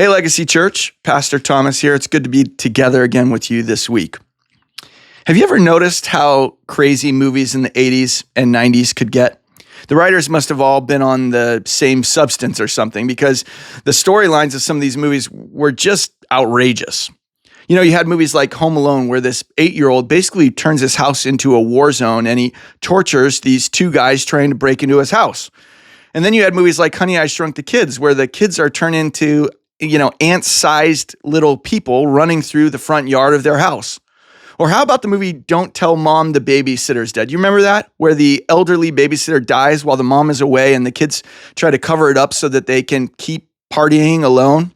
Hey, Legacy Church, Pastor Thomas here. It's good to be together again with you this week. Have you ever noticed how crazy movies in the 80s and 90s could get? The writers must have all been on the same substance or something because the storylines of some of these movies were just outrageous. You know, you had movies like Home Alone where this 8-year-old basically turns his house into a war zone and he tortures these two guys trying to break into his house. And then you had movies like Honey, I Shrunk the Kids where the kids are turned into ant-sized little people running through the front yard of their house. Or how about the movie Don't Tell Mom the Babysitter's Dead? You remember that? Where the elderly babysitter dies while the mom is away and the kids try to cover it up so that they can keep partying alone.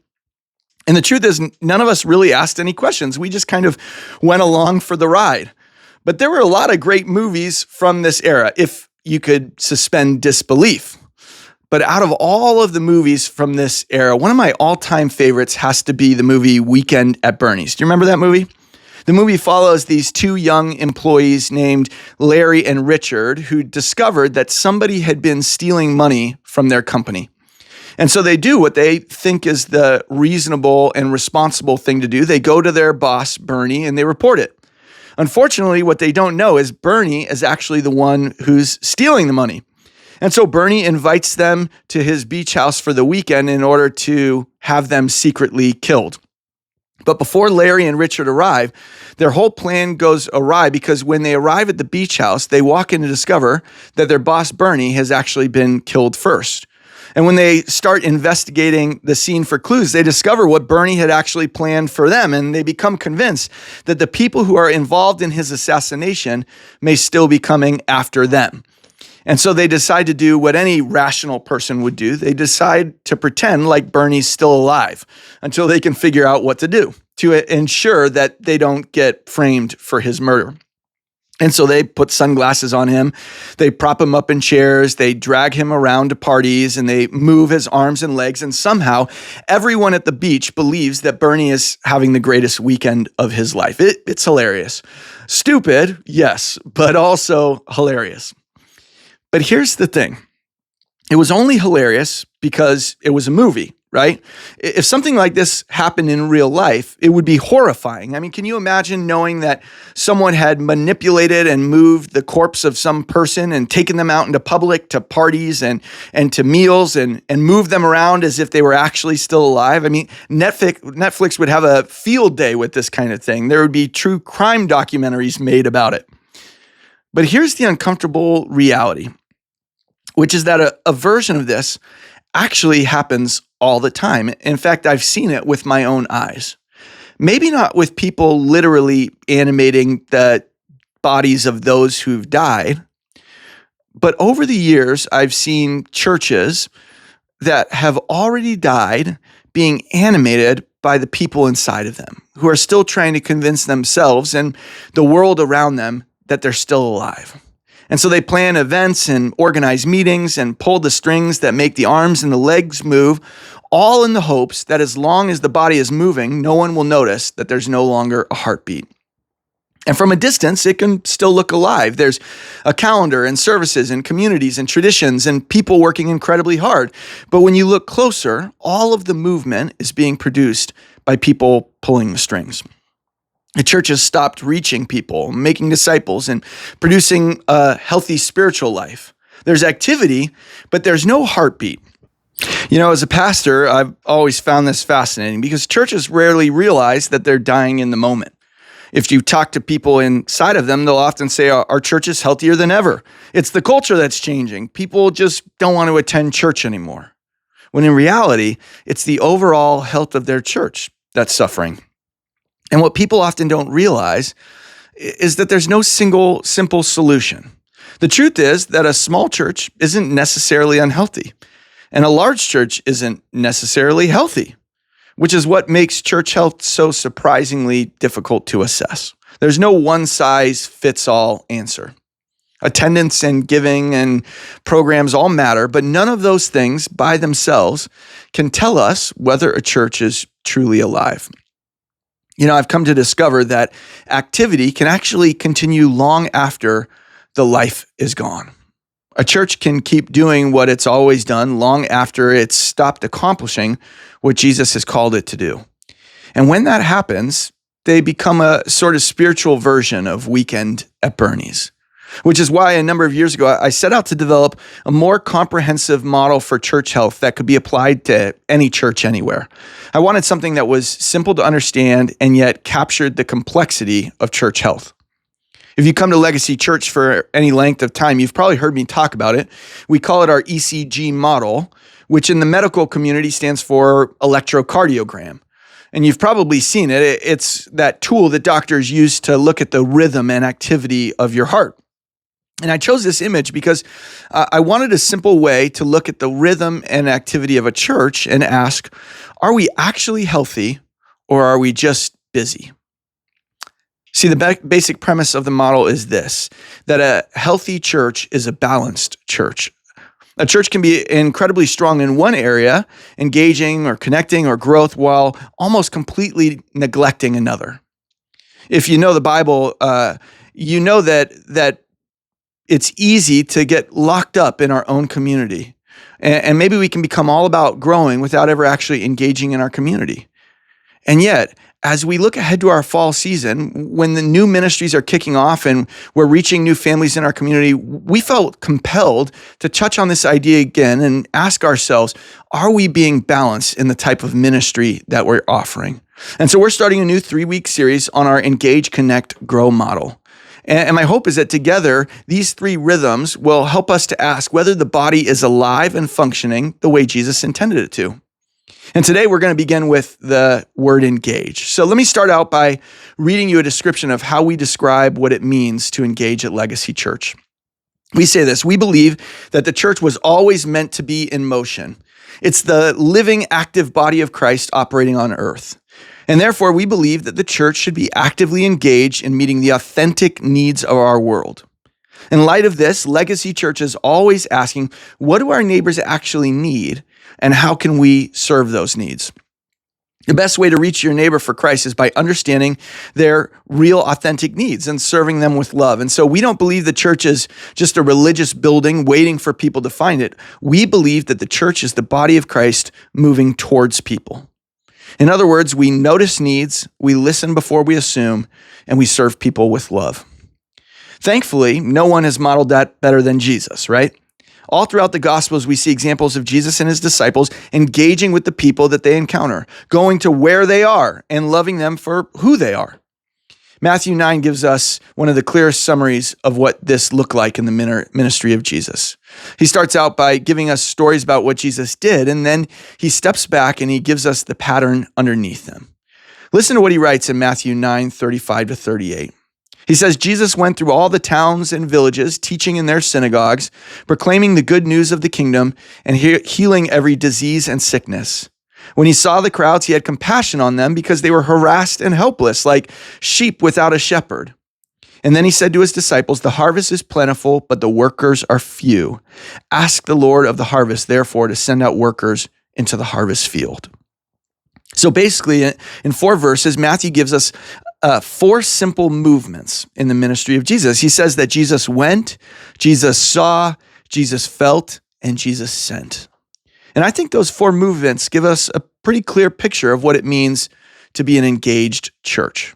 And the truth is, none of us really asked any questions. We just kind of went along for the ride. But there were a lot of great movies from this era, if you could suspend disbelief. But out of all of the movies from this era, one of my all-time favorites has to be the movie Weekend at Bernie's. Do you remember that movie? The movie follows these two young employees named Larry and Richard who discovered that somebody had been stealing money from their company. And so they do what they think is the reasonable and responsible thing to do. They go to their boss, Bernie, and they report it. Unfortunately, what they don't know is Bernie is actually the one who's stealing the money. And so Bernie invites them to his beach house for the weekend in order to have them secretly killed. But before Larry and Richard arrive, their whole plan goes awry because when they arrive at the beach house, they walk in to discover that their boss, Bernie, has actually been killed first. And when they start investigating the scene for clues, they discover what Bernie had actually planned for them, and they become convinced that the people who are involved in his assassination may still be coming after them. And so they decide to do what any rational person would do. They decide to pretend like Bernie's still alive until they can figure out what to do to ensure that they don't get framed for his murder. And so they put sunglasses on him, they prop him up in chairs, they drag him around to parties, and they move his arms and legs. And somehow everyone at the beach believes that Bernie is having the greatest weekend of his life. It's hilarious. Stupid, yes, but also hilarious. But here's the thing. It was only hilarious because it was a movie, right? If something like this happened in real life, it would be horrifying. I mean, can you imagine knowing that someone had manipulated and moved the corpse of some person and taken them out into public to parties and to meals and moved them around as if they were actually still alive? I mean, Netflix would have a field day with this kind of thing. There would be true crime documentaries made about it. But here's the uncomfortable reality, which is that a version of this actually happens all the time. In fact, I've seen it with my own eyes. Maybe not with people literally animating the bodies of those who've died, but over the years, I've seen churches that have already died being animated by the people inside of them who are still trying to convince themselves and the world around them that they're still alive. And so they plan events and organize meetings and pull the strings that make the arms and the legs move, all in the hopes that as long as the body is moving, no one will notice that there's no longer a heartbeat. And from a distance, it can still look alive. There's a calendar and services and communities and traditions and people working incredibly hard. But when you look closer, all of the movement is being produced by people pulling the strings. The church has stopped reaching people, making disciples, and producing a healthy spiritual life. There's activity, but there's no heartbeat. You know, as a pastor, I've always found this fascinating because churches rarely realize that they're dying in the moment. If you talk to people inside of them, they'll often say, our church is healthier than ever. It's the culture that's changing. People just don't want to attend church anymore. When in reality, it's the overall health of their church that's suffering. And what people often don't realize is that there's no single simple solution. The truth is that a small church isn't necessarily unhealthy, and a large church isn't necessarily healthy, which is what makes church health so surprisingly difficult to assess. There's no one-size-fits-all answer. Attendance and giving and programs all matter, but none of those things by themselves can tell us whether a church is truly alive. You know, I've come to discover that activity can actually continue long after the life is gone. A church can keep doing what it's always done long after it's stopped accomplishing what Jesus has called it to do. And when that happens, they become a sort of spiritual version of Weekend at Bernie's, which is why a number of years ago, I set out to develop a more comprehensive model for church health that could be applied to any church anywhere. I wanted something that was simple to understand and yet captured the complexity of church health. If you come to Legacy Church for any length of time, you've probably heard me talk about it. We call it our ECG model, which in the medical community stands for electrocardiogram. And you've probably seen it. It's that tool that doctors use to look at the rhythm and activity of your heart. And I chose this image because I wanted a simple way to look at the rhythm and activity of a church and ask, are we actually healthy or are we just busy? See, the basic premise of the model is this, that a healthy church is a balanced church. A church can be incredibly strong in one area, engaging or connecting or growth, while almost completely neglecting another. If you know the Bible, you know that it's easy to get locked up in our own community. And maybe we can become all about growing without ever actually engaging in our community. And yet, as we look ahead to our fall season, when the new ministries are kicking off and we're reaching new families in our community, we felt compelled to touch on this idea again and ask ourselves, are we being balanced in the type of ministry that we're offering? And so we're starting a new 3-week series on our Engage, Connect, Grow model. And my hope is that together, these 3 rhythms will help us to ask whether the body is alive and functioning the way Jesus intended it to. And today we're going to begin with the word engage. So let me start out by reading you a description of how we describe what it means to engage at Legacy Church. We say this: we believe that the church was always meant to be in motion. It's the living, active body of Christ operating on earth. And therefore, we believe that the church should be actively engaged in meeting the authentic needs of our world. In light of this, Legacy Church is always asking, what do our neighbors actually need, and how can we serve those needs? The best way to reach your neighbor for Christ is by understanding their real, authentic needs and serving them with love. And so we don't believe the church is just a religious building waiting for people to find it. We believe that the church is the body of Christ moving towards people. In other words, we notice needs, we listen before we assume, and we serve people with love. Thankfully, no one has modeled that better than Jesus, right? All throughout the Gospels, we see examples of Jesus and his disciples engaging with the people that they encounter, going to where they are and loving them for who they are. Matthew 9 gives us one of the clearest summaries of what this looked like in the ministry of Jesus. He starts out by giving us stories about what Jesus did, and then he steps back and he gives us the pattern underneath them. Listen to what he writes in Matthew 9, 35 to 38. He says, Jesus went through all the towns and villages, teaching in their synagogues, proclaiming the good news of the kingdom, and healing every disease and sickness. When he saw the crowds, he had compassion on them because they were harassed and helpless, like sheep without a shepherd. And then he said to his disciples, the harvest is plentiful, but the workers are few. Ask the Lord of the harvest, therefore, to send out workers into the harvest field. So basically, in 4 verses, Matthew gives us 4 simple movements in the ministry of Jesus. He says that Jesus went, Jesus saw, Jesus felt, and Jesus sent. And I think those 4 movements give us a pretty clear picture of what it means to be an engaged church.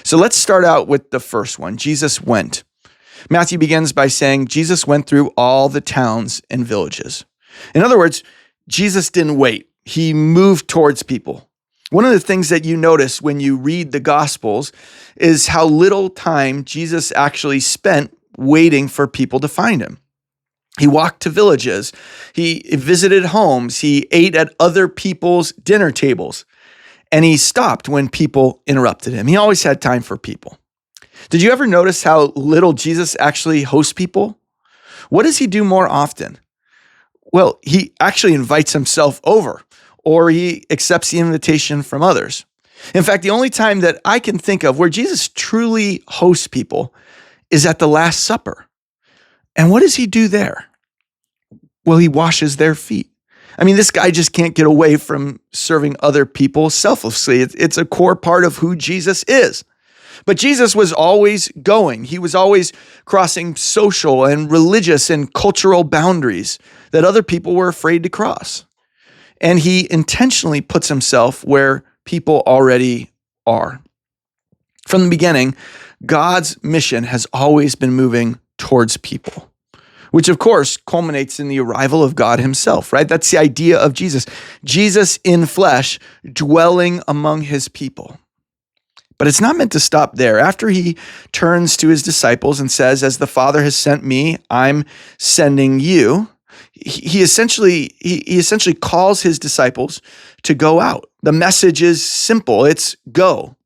So let's start out with the first one. Jesus went. Matthew begins by saying Jesus went through all the towns and villages. In other words, Jesus didn't wait. He moved towards people. One of the things that you notice when you read the Gospels is how little time Jesus actually spent waiting for people to find him. He walked to villages. He visited homes. He ate at other people's dinner tables. And he stopped when people interrupted him. He always had time for people. Did you ever notice how little Jesus actually hosts people? What does he do more often? Well, he actually invites himself over, or he accepts the invitation from others. In fact, the only time that I can think of where Jesus truly hosts people is at the Last Supper. And what does he do there? Well, he washes their feet. I mean, this guy just can't get away from serving other people selflessly. It's a core part of who Jesus is. But Jesus was always going. He was always crossing social and religious and cultural boundaries that other people were afraid to cross. And he intentionally puts himself where people already are. From the beginning, God's mission has always been moving towards people, which of course culminates in the arrival of God himself, right? That's the idea of Jesus. Jesus in flesh dwelling among his people. But it's not meant to stop there. After he turns to his disciples and says, as the Father has sent me, I'm sending you. He essentially calls his disciples to go out. The message is simple. It's go,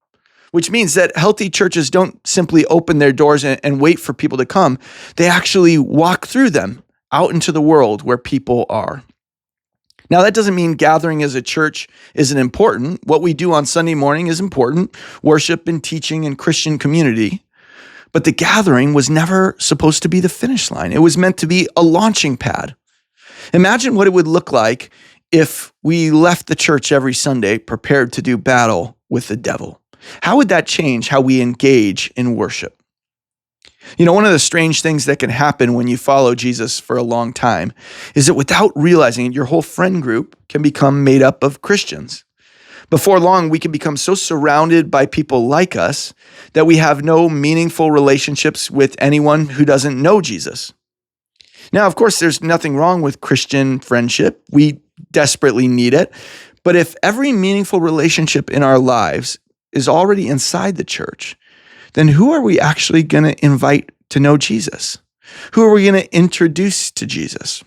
which means that healthy churches don't simply open their doors and wait for people to come. They actually walk through them out into the world where people are. Now, that doesn't mean gathering as a church isn't important. What we do on Sunday morning is important, worship and teaching and Christian community. But the gathering was never supposed to be the finish line. It was meant to be a launching pad. Imagine what it would look like if we left the church every Sunday prepared to do battle with the devil. How would that change how we engage in worship? You know, one of the strange things that can happen when you follow Jesus for a long time is that without realizing it, your whole friend group can become made up of Christians. Before long, we can become so surrounded by people like us that we have no meaningful relationships with anyone who doesn't know Jesus. Now, of course, there's nothing wrong with Christian friendship. We desperately need it. But if every meaningful relationship in our lives is already inside the church, then who are we actually going to invite to know Jesus? Who are we going to introduce to Jesus?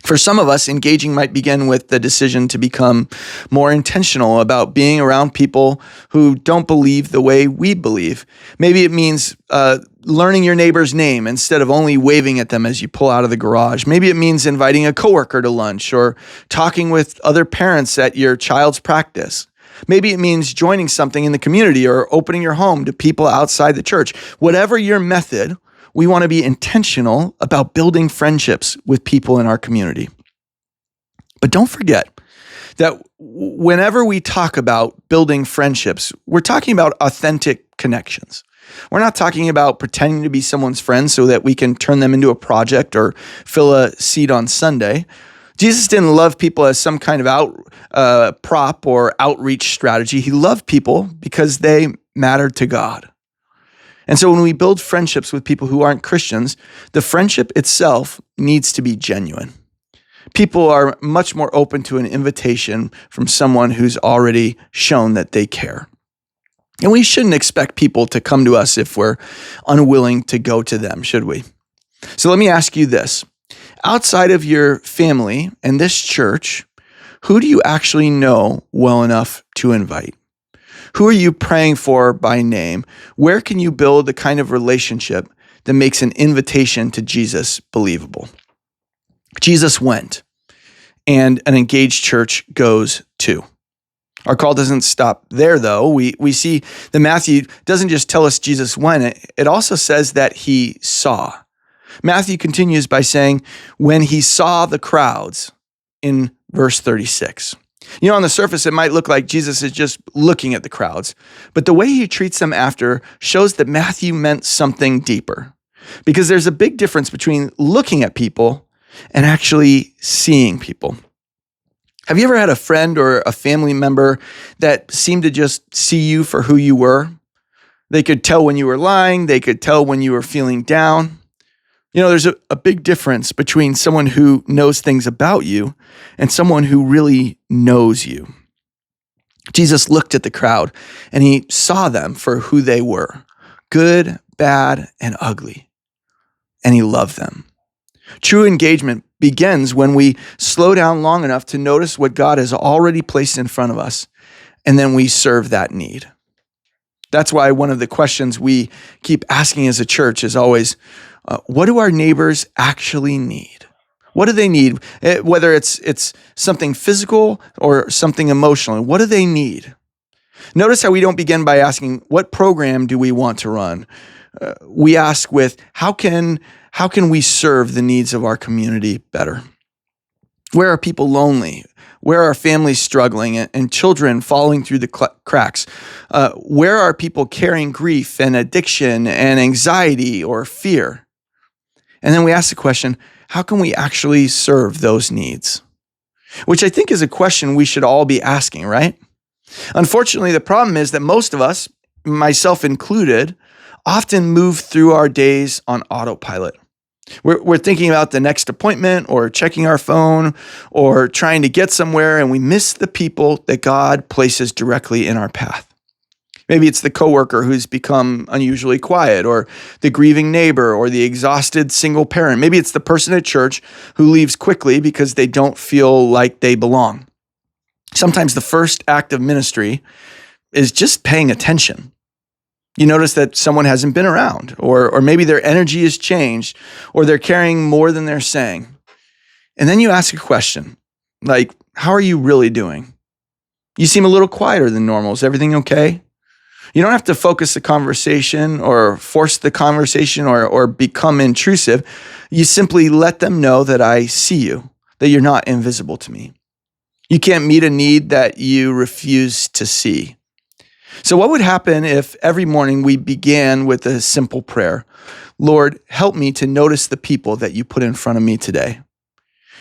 For some of us, engaging might begin with the decision to become more intentional about being around people who don't believe the way we believe. Maybe it means learning your neighbor's name instead of only waving at them as you pull out of the garage. Maybe it means inviting a coworker to lunch or talking with other parents at your child's practice. Maybe it means joining something in the community or opening your home to people outside the church. Whatever your method, we want to be intentional about building friendships with people in our community. But don't forget that whenever we talk about building friendships, we're talking about authentic connections. We're not talking about pretending to be someone's friend so that we can turn them into a project or fill a seat on Sunday. Jesus didn't love people as some kind of prop or outreach strategy. He loved people because they mattered to God. And so when we build friendships with people who aren't Christians, the friendship itself needs to be genuine. People are much more open to an invitation from someone who's already shown that they care. And we shouldn't expect people to come to us if we're unwilling to go to them, should we? So let me ask you this. Outside of your family and this church, who do you actually know well enough to invite? Who are you praying for by name? Where can you build the kind of relationship that makes an invitation to Jesus believable? Jesus went, and an engaged church goes too. Our call doesn't stop there, though. We see that Matthew doesn't just tell us Jesus went, it also says that he saw. Matthew continues by saying, when he saw the crowds in verse 36. You know, on the surface, it might look like Jesus is just looking at the crowds, but the way he treats them after shows that Matthew meant something deeper, because there's a big difference between looking at people and actually seeing people. Have you ever had a friend or a family member that seemed to just see you for who you were? They could tell when you were lying. They could tell when you were feeling down. You know, there's a big difference between someone who knows things about you and someone who really knows you. Jesus looked at the crowd and he saw them for who they were, good, bad, and ugly. And he loved them. True engagement begins when we slow down long enough to notice what God has already placed in front of us, and then we serve that need. That's why one of the questions we keep asking as a church is always, what do our neighbors actually need? What do they need? Whether it's something physical or something emotional, what do they need? Notice how we don't begin by asking, what program do we want to run? We ask with, how can we serve the needs of our community better? Where are people lonely? Where are families struggling and children falling through the cracks? Where are people carrying grief and addiction and anxiety or fear? And then we ask the question, how can we actually serve those needs? Which I think is a question we should all be asking, right? Unfortunately, the problem is that most of us, myself included, often move through our days on autopilot. We're thinking about the next appointment or checking our phone or trying to get somewhere, and we miss the people that God places directly in our path. Maybe it's the coworker who's become unusually quiet, or the grieving neighbor, or the exhausted single parent. Maybe it's the person at church who leaves quickly because they don't feel like they belong. Sometimes the first act of ministry is just paying attention. You notice that someone hasn't been around, or maybe their energy has changed, or they're carrying more than they're saying. And then you ask a question, like, how are you really doing? You seem a little quieter than normal. Is everything okay? You don't have to focus the conversation or force the conversation or become intrusive. You simply let them know that I see you, that you're not invisible to me. You can't meet a need that you refuse to see. So what would happen if every morning we began with a simple prayer? Lord, help me to notice the people that you put in front of me today.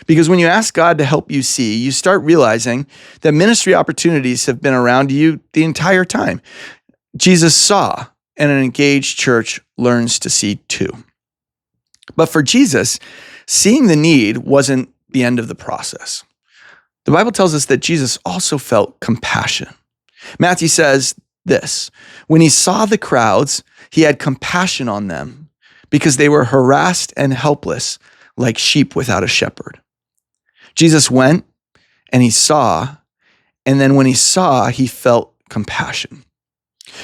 Because when you ask God to help you see, you start realizing that ministry opportunities have been around you the entire time. Jesus saw, and an engaged church learns to see too. But for Jesus, seeing the need wasn't the end of the process. The Bible tells us that Jesus also felt compassion. Matthew says this, when he saw the crowds, he had compassion on them because they were harassed and helpless like sheep without a shepherd. Jesus went and he saw, and then when he saw, he felt compassion.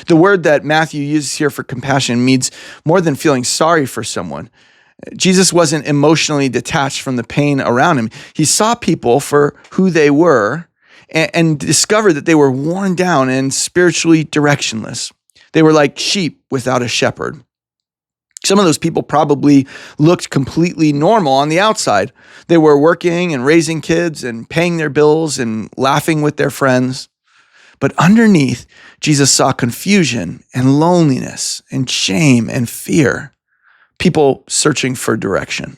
The word that Matthew uses here for compassion means more than feeling sorry for someone. Jesus wasn't emotionally detached from the pain around him. He saw people for who they were and discovered that they were worn down and spiritually directionless. They were like sheep without a shepherd. Some of those people probably looked completely normal on the outside. They were working and raising kids and paying their bills and laughing with their friends. But underneath, Jesus saw confusion and loneliness and shame and fear. People searching for direction.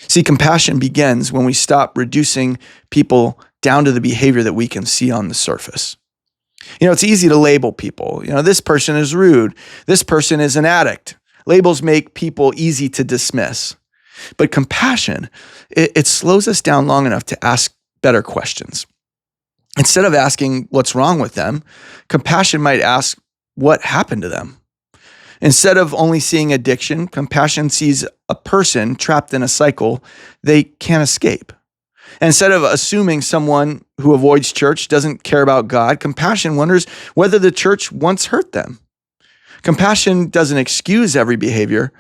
See, compassion begins when we stop reducing people down to the behavior that we can see on the surface. It's easy to label people. This person is rude. This person is an addict. Labels make people easy to dismiss. But compassion, it slows us down long enough to ask better questions. Instead of asking what's wrong with them, compassion might ask what happened to them. Instead of only seeing addiction, compassion sees a person trapped in a cycle they can't escape. And instead of assuming someone who avoids church doesn't care about God, compassion wonders whether the church once hurt them. Compassion doesn't excuse every behavior,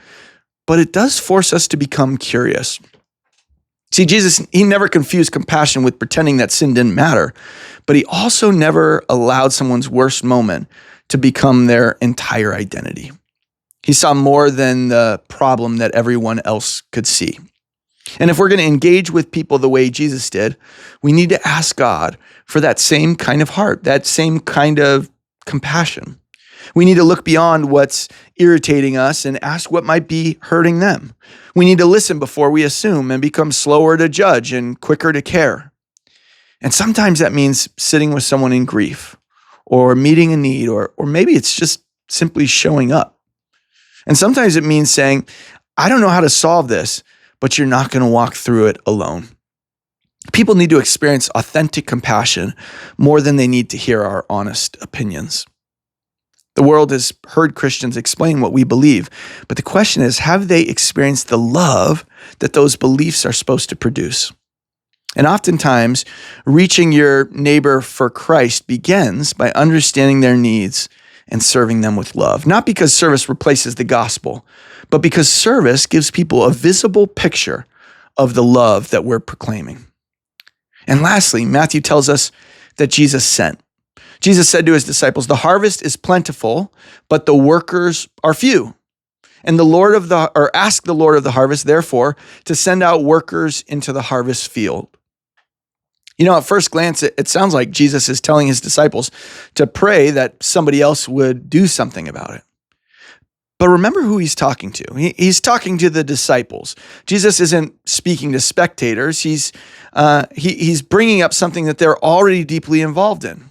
but it does force us to become curious. See, Jesus, he never confused compassion with pretending that sin didn't matter, but he also never allowed someone's worst moment to become their entire identity. He saw more than the problem that everyone else could see. And if we're going to engage with people the way Jesus did, we need to ask God for that same kind of heart, that same kind of compassion. We need to look beyond what's irritating us and ask what might be hurting them. We need to listen before we assume and become slower to judge and quicker to care. And sometimes that means sitting with someone in grief or meeting a need, or maybe it's just simply showing up. And sometimes it means saying, I don't know how to solve this, but you're not going to walk through it alone. People need to experience authentic compassion more than they need to hear our honest opinions. The world has heard Christians explain what we believe, but the question is, have they experienced the love that those beliefs are supposed to produce? And oftentimes, reaching your neighbor for Christ begins by understanding their needs and serving them with love. Not because service replaces the gospel, but because service gives people a visible picture of the love that we're proclaiming. And lastly, Matthew tells us that Jesus sent. Jesus said to his disciples, the harvest is plentiful, but the workers are few. And ask the Lord of the harvest, therefore, to send out workers into the harvest field. At first glance, it sounds like Jesus is telling his disciples to pray that somebody else would do something about it. But remember who he's talking to. He's talking to the disciples. Jesus isn't speaking to spectators. He's bringing up something that they're already deeply involved in.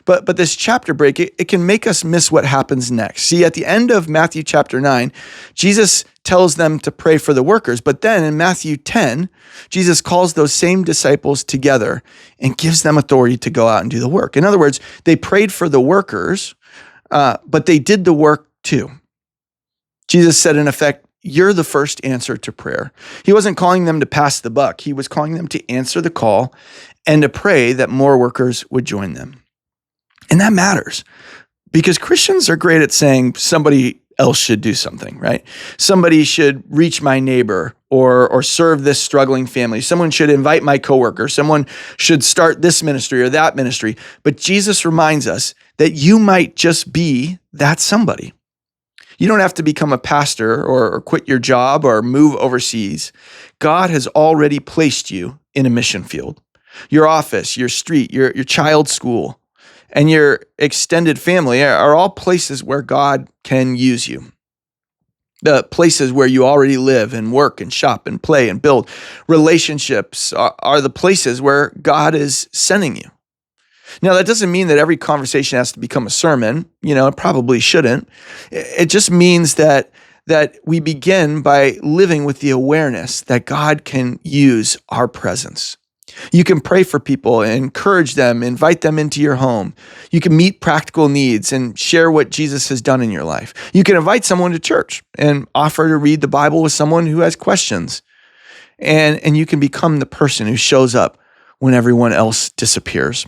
But this chapter break, it can make us miss what happens next. See, at the end of Matthew chapter 9, Jesus tells them to pray for the workers. But then in Matthew 10, Jesus calls those same disciples together and gives them authority to go out and do the work. In other words, they prayed for the workers, but they did the work too. Jesus said, in effect, you're the first answer to prayer. He wasn't calling them to pass the buck. He was calling them to answer the call and to pray that more workers would join them. And that matters because Christians are great at saying somebody else should do something, right? Somebody should reach my neighbor or serve this struggling family. Someone should invite my coworker. Someone should start this ministry or that ministry. But Jesus reminds us that you might just be that somebody. You don't have to become a pastor or quit your job or move overseas. God has already placed you in a mission field. Your office, your street, your child's school, and your extended family are all places where God can use you. The places where you already live and work and shop and play and build relationships are the places where God is sending you. Now, that doesn't mean that every conversation has to become a sermon. It probably shouldn't. It just means that we begin by living with the awareness that God can use our presence. You can pray for people, encourage them, invite them into your home. You can meet practical needs and share what Jesus has done in your life. You can invite someone to church and offer to read the Bible with someone who has questions. And you can become the person who shows up when everyone else disappears.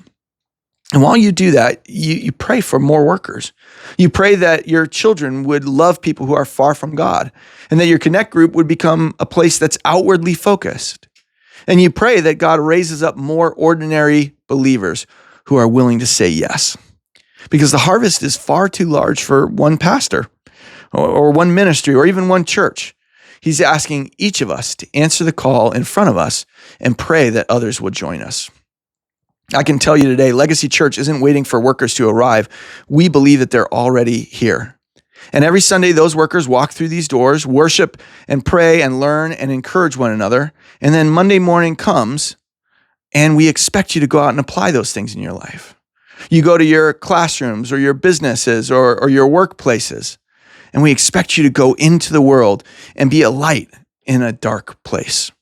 And while you do that, you pray for more workers. You pray that your children would love people who are far from God and that your Connect group would become a place that's outwardly focused. And you pray that God raises up more ordinary believers who are willing to say yes. Because the harvest is far too large for one pastor or one ministry or even one church. He's asking each of us to answer the call in front of us and pray that others will join us. I can tell you today, Legacy Church isn't waiting for workers to arrive. We believe that they're already here. And every Sunday, those workers walk through these doors, worship and pray and learn and encourage one another. And then Monday morning comes, and we expect you to go out and apply those things in your life. You go to your classrooms or your businesses or your workplaces, and we expect you to go into the world and be a light in a dark place.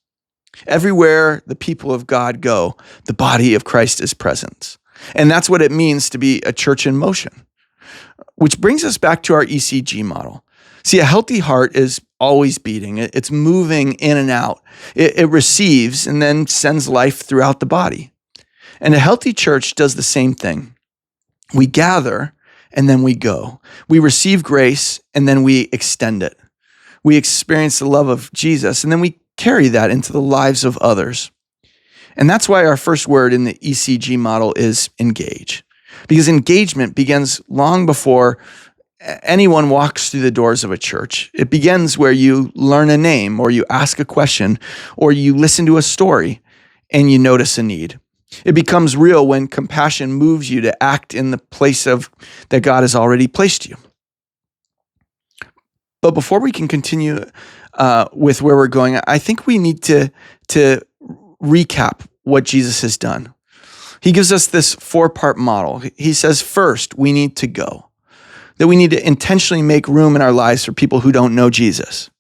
Everywhere the people of God go, the body of Christ is present. And that's what it means to be a church in motion. Which brings us back to our ECG model. See, a healthy heart is always beating. It's moving in and out. It receives and then sends life throughout the body. And a healthy church does the same thing. We gather and then we go. We receive grace and then we extend it. We experience the love of Jesus and then we carry that into the lives of others. And that's why our first word in the ECG model is engage. Because engagement begins long before anyone walks through the doors of a church. It begins where you learn a name or you ask a question or you listen to a story and you notice a need. It becomes real when compassion moves you to act in the place of that God has already placed you. But before we can continue with where we're going, I think we need to recap what Jesus has done. He gives us this 4-part model. He says, first, we need to go. That we need to intentionally make room in our lives for people who don't know Jesus.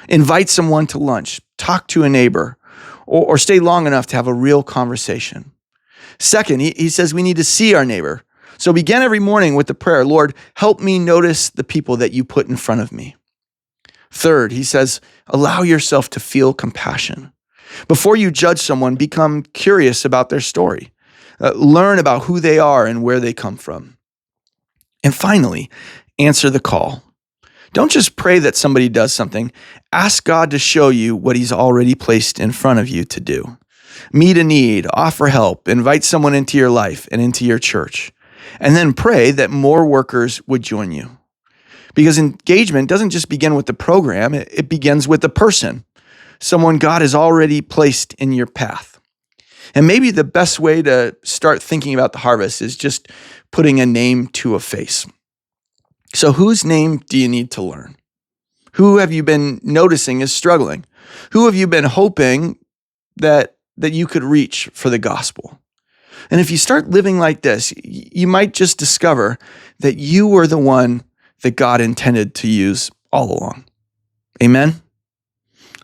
Invite someone to lunch, talk to a neighbor, or stay long enough to have a real conversation. Second, he says we need to see our neighbor. So begin every morning with the prayer, Lord, help me notice the people that you put in front of me. Third, he says, allow yourself to feel compassion. Before you judge someone, become curious about their story. Learn about who they are and where they come from. And finally, answer the call. Don't just pray that somebody does something. Ask God to show you what he's already placed in front of you to do. Meet a need, offer help, invite someone into your life and into your church. And then pray that more workers would join you. Because engagement doesn't just begin with the program, it begins with the person, someone God has already placed in your path. And maybe the best way to start thinking about the harvest is just putting a name to a face. So whose name do you need to learn? Who have you been noticing is struggling? Who have you been hoping that you could reach for the gospel? And if you start living like this, you might just discover that you were the one that God intended to use all along. Amen?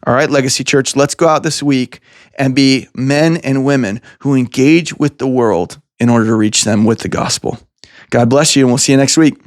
All right, Legacy Church, let's go out this week and be men and women who engage with the world in order to reach them with the gospel. God bless you, and we'll see you next week.